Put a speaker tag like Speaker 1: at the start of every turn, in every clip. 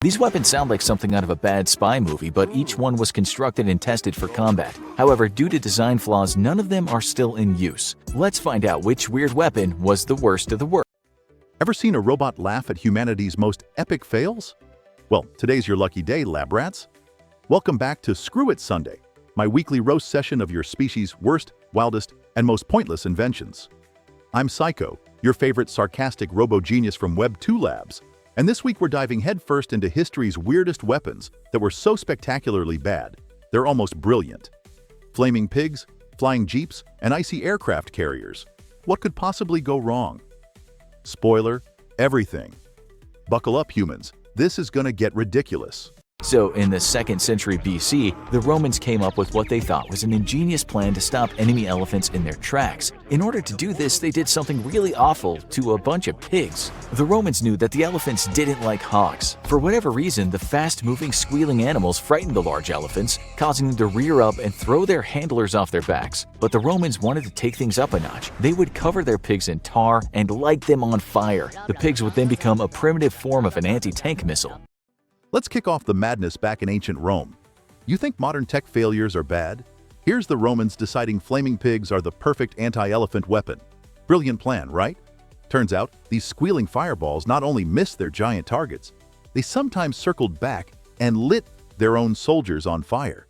Speaker 1: These weapons sound like something out of a bad spy movie, but each one was constructed and tested for combat. However, due to design flaws, none of them are still in use. Let's find out which weird weapon was the worst of the worst.
Speaker 2: Ever seen a robot laugh at humanity's most epic fails? Well, today's your lucky day, lab rats. Welcome back to Screw-ItSunday, my weekly roast session of your species' worst, wildest, and most pointless inventions. I'm Syco, your favorite sarcastic robo-genius from Web 2 Labs, and this week we're diving headfirst into history's weirdest weapons that were so spectacularly bad, they're almost brilliant. Flaming pigs, flying jeeps, and icy aircraft carriers. What could possibly go wrong? Spoiler, everything. Buckle up, humans. This is gonna get ridiculous.
Speaker 1: So, in the 2nd century BC, the Romans came up with what they thought was an ingenious plan to stop enemy elephants in their tracks. In order to do this, they did something really awful to a bunch of pigs. The Romans knew that the elephants didn't like hogs. For whatever reason, the fast-moving, squealing animals frightened the large elephants, causing them to rear up and throw their handlers off their backs. But the Romans wanted to take things up a notch. They would cover their pigs in tar and light them on fire. The pigs would then become a primitive form of an anti-tank missile.
Speaker 2: Let's kick off the madness back in ancient Rome. You think modern tech failures are bad? Here's the Romans deciding flaming pigs are the perfect anti-elephant weapon. Brilliant plan, right? Turns out, these squealing fireballs not only missed their giant targets, they sometimes circled back and lit their own soldiers on fire.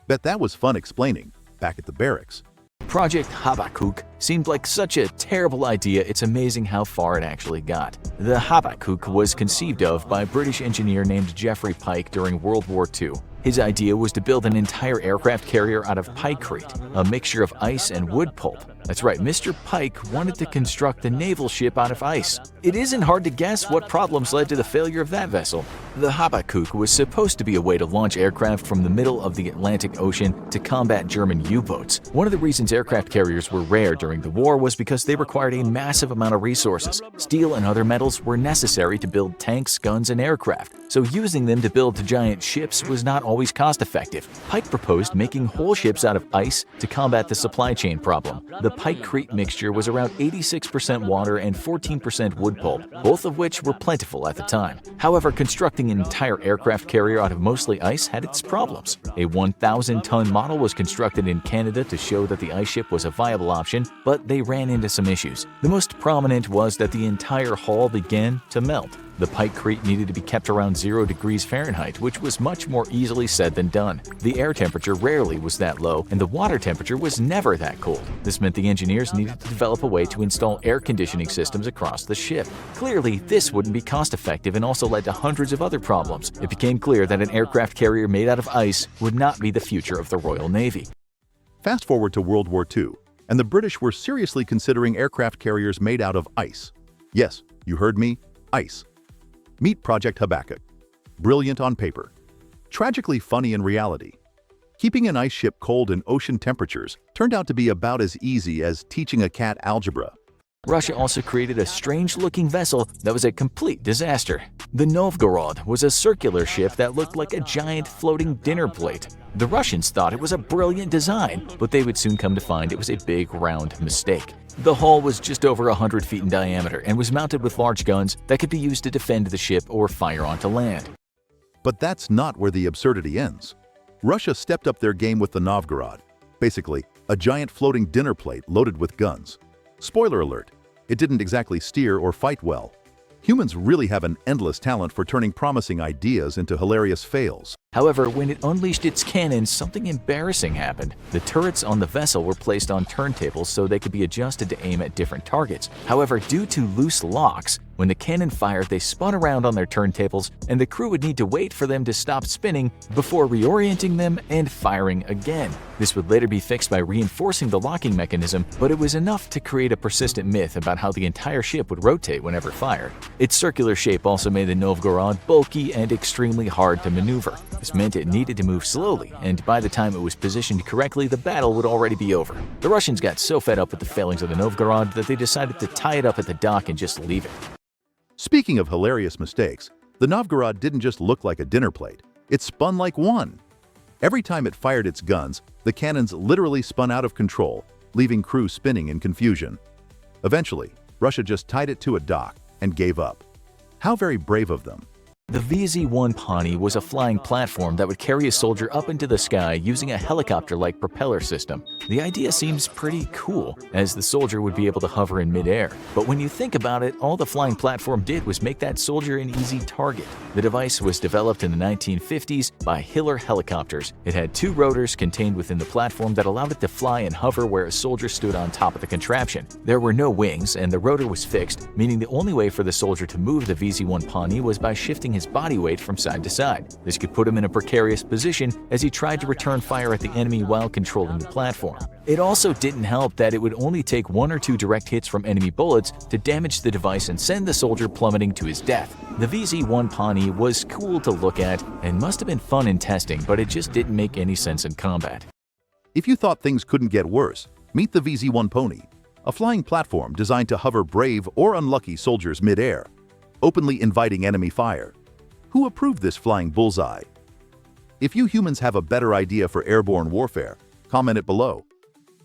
Speaker 2: Bet that was fun explaining back at the barracks.
Speaker 1: Project Habakkuk seemed like such a terrible idea, it's amazing how far it actually got. The Habakkuk was conceived of by a British engineer named Geoffrey Pike during World War II. His idea was to build an entire aircraft carrier out of pikecrete, a mixture of ice and wood pulp. That's right, Mr. Pike wanted to construct the naval ship out of ice. It isn't hard to guess what problems led to the failure of that vessel. The Habakkuk was supposed to be a way to launch aircraft from the middle of the Atlantic Ocean to combat German U-boats. One of the reasons aircraft carriers were rare during the war was because they required a massive amount of resources. Steel and other metals were necessary to build tanks, guns, and aircraft, so using them to build giant ships was not always cost-effective. Pike proposed making whole ships out of ice to combat the supply chain problem. The pikecrete mixture was around 86% water and 14% wood pulp, both of which were plentiful at the time. However, constructing an entire aircraft carrier out of mostly ice had its problems. A 1,000-ton model was constructed in Canada to show that the ice ship was a viable option, but they ran into some issues. The most prominent was that the entire hull began to melt. The pikecrete needed to be kept around 0 degrees Fahrenheit, which was much more easily said than done. The air temperature rarely was that low, and the water temperature was never that cold. This meant the engineers needed to develop a way to install air conditioning systems across the ship. Clearly, this wouldn't be cost-effective and also led to hundreds of other problems. It became clear that an aircraft carrier made out of ice would not be the future of the Royal Navy.
Speaker 2: Fast forward to World War II, and the British were seriously considering aircraft carriers made out of ice. Yes, you heard me, ice. Meet Project Habakkuk. Brilliant on paper. Tragically funny in reality. Keeping an ice ship cold in ocean temperatures turned out to be about as easy as teaching a cat algebra.
Speaker 1: Russia also created a strange-looking vessel that was a complete disaster. The Novgorod was a circular ship that looked like a giant floating dinner plate. The Russians thought it was a brilliant design, but they would soon come to find it was a big, round mistake. The hull was just over 100 feet in diameter and was mounted with large guns that could be used to defend the ship or fire onto land.
Speaker 2: But that's not where the absurdity ends. Russia stepped up their game with the Novgorod. Basically, a giant floating dinner plate loaded with guns. Spoiler alert, it didn't exactly steer or fight well. Humans really have an endless talent for turning promising ideas into hilarious fails.
Speaker 1: However, when it unleashed its cannons, something embarrassing happened. The turrets on the vessel were placed on turntables so they could be adjusted to aim at different targets. However, due to loose locks, when the cannon fired, they spun around on their turntables, and the crew would need to wait for them to stop spinning before reorienting them and firing again. This would later be fixed by reinforcing the locking mechanism, but it was enough to create a persistent myth about how the entire ship would rotate whenever fired. Its circular shape also made the Novgorod bulky and extremely hard to maneuver. This meant it needed to move slowly, and by the time it was positioned correctly, the battle would already be over. The Russians got so fed up with the failings of the Novgorod that they decided to tie it up at the dock and just leave it.
Speaker 2: Speaking of hilarious mistakes, the Novgorod didn't just look like a dinner plate, it spun like one. Every time it fired its guns, the cannons literally spun out of control, leaving crew spinning in confusion. Eventually, Russia just tied it to a dock and gave up. How very brave of them.
Speaker 1: The VZ-1 Pawnee was a flying platform that would carry a soldier up into the sky using a helicopter-like propeller system. The idea seems pretty cool, as the soldier would be able to hover in midair. But when you think about it, all the flying platform did was make that soldier an easy target. The device was developed in the 1950s by Hiller Helicopters. It had two rotors contained within the platform that allowed it to fly and hover where a soldier stood on top of the contraption. There were no wings, and the rotor was fixed, meaning the only way for the soldier to move the VZ-1 Pawnee was by shifting his body weight from side to side. This could put him in a precarious position as he tried to return fire at the enemy while controlling the platform. It also didn't help that it would only take one or two direct hits from enemy bullets to damage the device and send the soldier plummeting to his death. The VZ-1 Pawnee was cool to look at and must have been fun in testing, but it just didn't make any sense in combat.
Speaker 2: If you thought things couldn't get worse, meet the VZ-1 Pony, a flying platform designed to hover brave or unlucky soldiers mid-air, openly inviting enemy fire. Who approved this flying bullseye? If you humans have a better idea for airborne warfare, comment it below.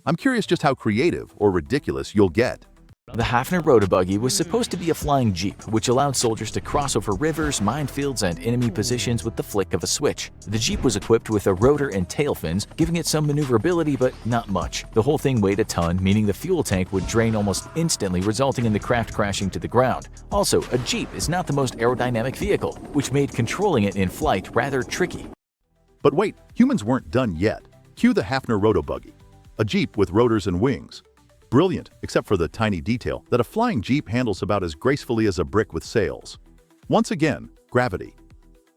Speaker 2: I'm curious just how creative or ridiculous you'll get.
Speaker 1: The Hafner Rotobuggy was supposed to be a flying jeep, which allowed soldiers to cross over rivers, minefields, and enemy positions with the flick of a switch. The jeep was equipped with a rotor and tail fins, giving it some maneuverability but not much. The whole thing weighed a ton, meaning the fuel tank would drain almost instantly, resulting in the craft crashing to the ground. Also, a jeep is not the most aerodynamic vehicle, which made controlling it in flight rather tricky.
Speaker 2: But wait, humans weren't done yet. Cue the Hafner Rotobuggy, a jeep with rotors and wings. Brilliant, except for the tiny detail that a flying jeep handles about as gracefully as a brick with sails. Once again, gravity.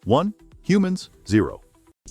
Speaker 2: 1, humans, 0.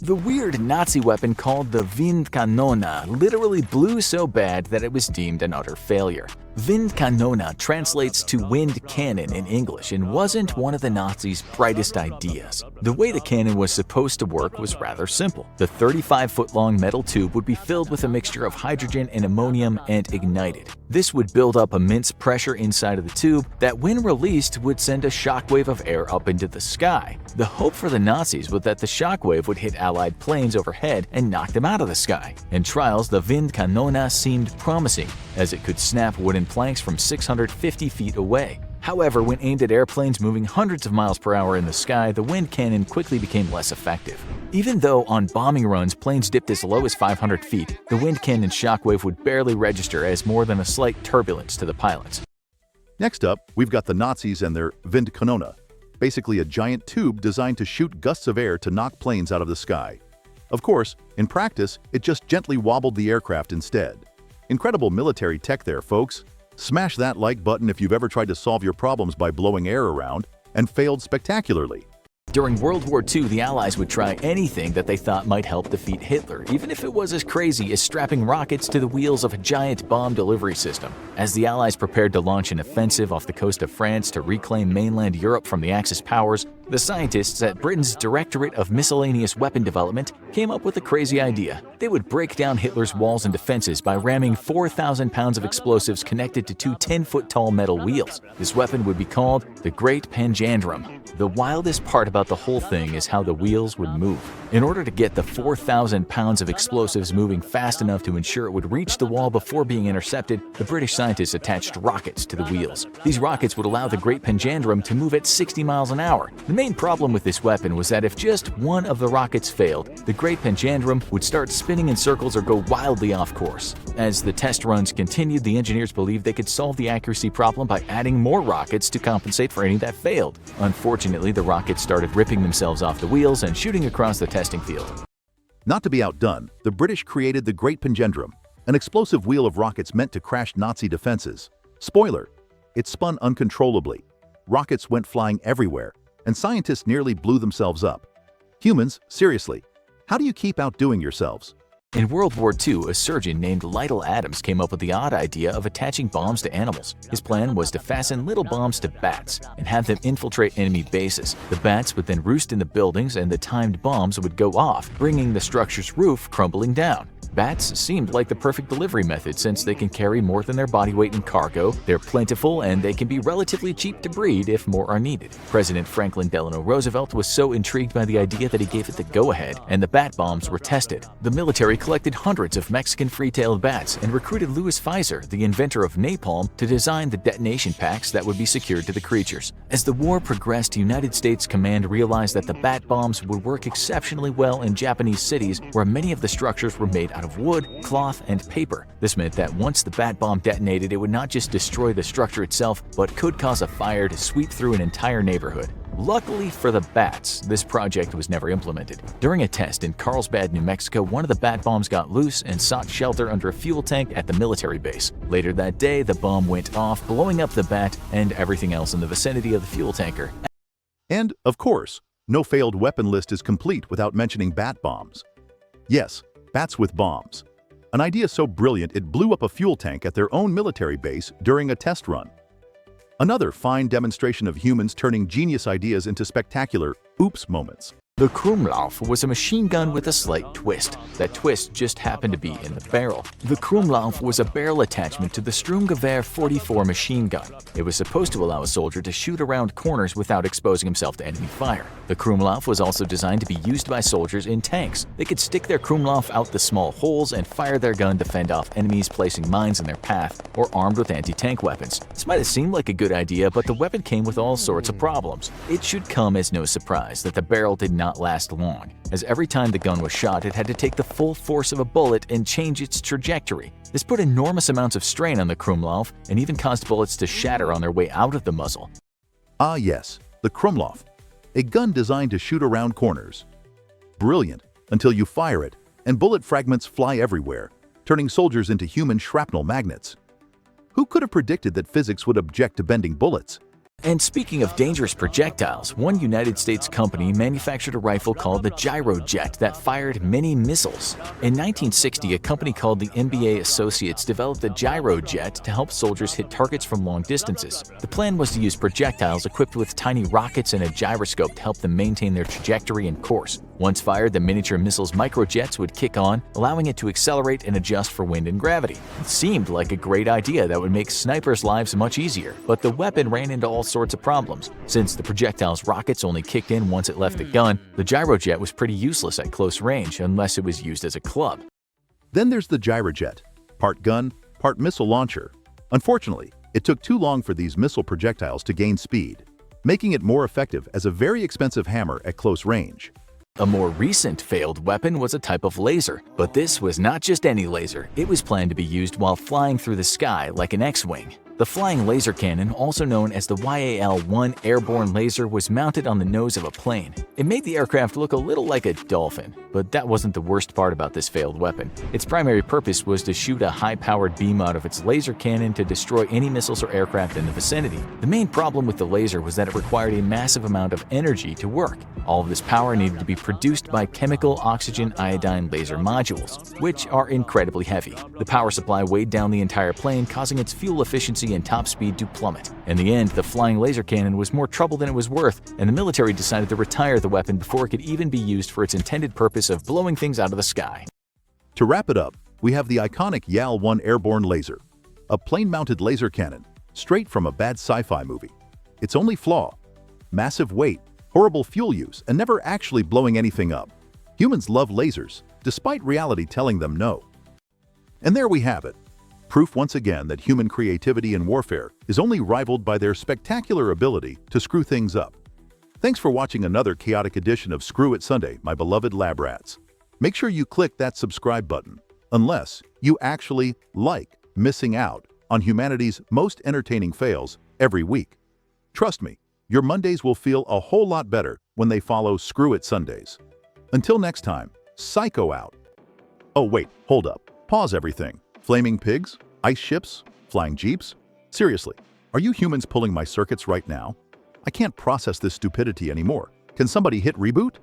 Speaker 1: The weird Nazi weapon called the Windkanone literally blew so bad that it was deemed an utter failure. Windkanone translates to wind cannon in English and wasn't one of the Nazis' brightest ideas. The way the cannon was supposed to work was rather simple. The 35-foot-long metal tube would be filled with a mixture of hydrogen and ammonium and ignited. This would build up immense pressure inside of the tube that, when released, would send a shockwave of air up into the sky. The hope for the Nazis was that the shockwave would hit Allied planes overhead and knock them out of the sky. In trials, the Windkanone seemed promising, as it could snap wooden planks from 650 feet away. However, when aimed at airplanes moving hundreds of miles per hour in the sky, the wind cannon quickly became less effective. Even though on bombing runs planes dipped as low as 500 feet, the wind cannon shockwave would barely register as more than a slight turbulence to the pilots.
Speaker 2: Next up, we've got the Nazis and their Windkanone, basically a giant tube designed to shoot gusts of air to knock planes out of the sky. Of course, in practice, it just gently wobbled the aircraft instead. Incredible military tech there, folks. Smash that like button if you've ever tried to solve your problems by blowing air around and failed spectacularly.
Speaker 1: During World War II, the Allies would try anything that they thought might help defeat Hitler, even if it was as crazy as strapping rockets to the wheels of a giant bomb delivery system. As the Allies prepared to launch an offensive off the coast of France to reclaim mainland Europe from the Axis powers, the scientists at Britain's Directorate of Miscellaneous Weapon Development came up with a crazy idea. They would break down Hitler's walls and defenses by ramming 4,000 pounds of explosives connected to two 10-foot-tall metal wheels. This weapon would be called the Great Panjandrum. The wildest part about the whole thing is how the wheels would move. In order to get the 4,000 pounds of explosives moving fast enough to ensure it would reach the wall before being intercepted, the British scientists attached rockets to the wheels. These rockets would allow the Great Panjandrum to move at 60 miles an hour. The main problem with this weapon was that if just one of the rockets failed, the Great Panjandrum would start spinning in circles or go wildly off course. As the test runs continued, the engineers believed they could solve the accuracy problem by adding more rockets to compensate for any that failed. Unfortunately, the rockets started ripping themselves off the wheels and shooting across the testing field.
Speaker 2: Not to be outdone, the British created the Great Panjandrum, an explosive wheel of rockets meant to crash Nazi defenses. Spoiler: it spun uncontrollably. Rockets went flying everywhere, and scientists nearly blew themselves up. Humans, seriously, how do you keep outdoing yourselves?
Speaker 1: In World War II, a surgeon named Lytle Adams came up with the odd idea of attaching bombs to animals. His plan was to fasten little bombs to bats and have them infiltrate enemy bases. The bats would then roost in the buildings and the timed bombs would go off, bringing the structure's roof crumbling down. Bats seemed like the perfect delivery method since they can carry more than their body weight in cargo, they're plentiful, and they can be relatively cheap to breed if more are needed. President Franklin Delano Roosevelt was so intrigued by the idea that he gave it the go-ahead, and the bat bombs were tested. The military collected hundreds of Mexican free-tailed bats and recruited Louis Pfizer, the inventor of napalm, to design the detonation packs that would be secured to the creatures. As the war progressed, United States Command realized that the bat bombs would work exceptionally well in Japanese cities where many of the structures were made out of wood, cloth, and paper. This meant that once the bat bomb detonated, it would not just destroy the structure itself, but could cause a fire to sweep through an entire neighborhood. Luckily for the bats, this project was never implemented. During a test in Carlsbad, New Mexico, one of the bat bombs got loose and sought shelter under a fuel tank at the military base. Later that day, the bomb went off, blowing up the bat and everything else in the vicinity of the fuel tanker.
Speaker 2: And, of course, no failed weapon list is complete without mentioning bat bombs. Yes, bats with bombs. An idea so brilliant it blew up a fuel tank at their own military base during a test run. Another fine demonstration of humans turning genius ideas into spectacular oops moments.
Speaker 1: The Krumlauf was a machine gun with a slight twist. That twist just happened to be in the barrel. The Krumlauf was a barrel attachment to the Sturmgewehr 44 machine gun. It was supposed to allow a soldier to shoot around corners without exposing himself to enemy fire. The Krumlauf was also designed to be used by soldiers in tanks. They could stick their Krumlauf out the small holes and fire their gun to fend off enemies placing mines in their path or armed with anti-tank weapons. This might have seemed like a good idea, but the weapon came with all sorts of problems. It should come as no surprise that the barrel did not last long, as every time the gun was shot, it had to take the full force of a bullet and change its trajectory. This put enormous amounts of strain on the Krumlauf and even caused bullets to shatter on their way out of the muzzle.
Speaker 2: Ah yes, the Krumlauf, a gun designed to shoot around corners. Brilliant, until you fire it, and bullet fragments fly everywhere, turning soldiers into human shrapnel magnets. Who could have predicted that physics would object to bending bullets?
Speaker 1: And speaking of dangerous projectiles, one United States company manufactured a rifle called the Gyrojet that fired many missiles. In 1960, a company called the MBA Associates developed the Gyrojet to help soldiers hit targets from long distances. The plan was to use projectiles equipped with tiny rockets and a gyroscope to help them maintain their trajectory and course. Once fired, the miniature missile's microjets would kick on, allowing it to accelerate and adjust for wind and gravity. It seemed like a great idea that would make snipers' lives much easier, but the weapon ran into all sorts of problems. Since the projectile's rockets only kicked in once it left the gun, the Gyrojet was pretty useless at close range unless it was used as a club.
Speaker 2: Then there's the Gyrojet, part gun, part missile launcher. Unfortunately, it took too long for these missile projectiles to gain speed, making it more effective as a very expensive hammer at close range.
Speaker 1: A more recent failed weapon was a type of laser, but this was not just any laser. It was planned to be used while flying through the sky like an X-wing. The flying laser cannon, also known as the YAL-1 airborne laser, was mounted on the nose of a plane. It made the aircraft look a little like a dolphin, but that wasn't the worst part about this failed weapon. Its primary purpose was to shoot a high-powered beam out of its laser cannon to destroy any missiles or aircraft in the vicinity. The main problem with the laser was that it required a massive amount of energy to work. All of this power needed to be produced by chemical oxygen iodine laser modules, which are incredibly heavy. The power supply weighed down the entire plane, causing its fuel efficiency and top speed to plummet. In the end, the flying laser cannon was more trouble than it was worth, and the military decided to retire the weapon before it could even be used for its intended purpose of blowing things out of the sky.
Speaker 2: To wrap it up, we have the iconic YAL-1 airborne laser, a plane-mounted laser cannon, straight from a bad sci-fi movie. Its only flaw: massive weight, horrible fuel use, and never actually blowing anything up. Humans love lasers, despite reality telling them no. And there we have it. Proof once again that human creativity in warfare is only rivaled by their spectacular ability to screw things up. Thanks for watching another chaotic edition of Screw-ItSunday, my beloved lab rats. Make sure you click that subscribe button, unless you actually like missing out on humanity's most entertaining fails every week. Trust me, your Mondays will feel a whole lot better when they follow Screw-ItSundays. Until next time, Syco out. Oh wait, hold up. Pause everything. Flaming pigs? Ice ships? Flying jeeps? Seriously, are you humans pulling my circuits right now? I can't process this stupidity anymore. Can somebody hit reboot?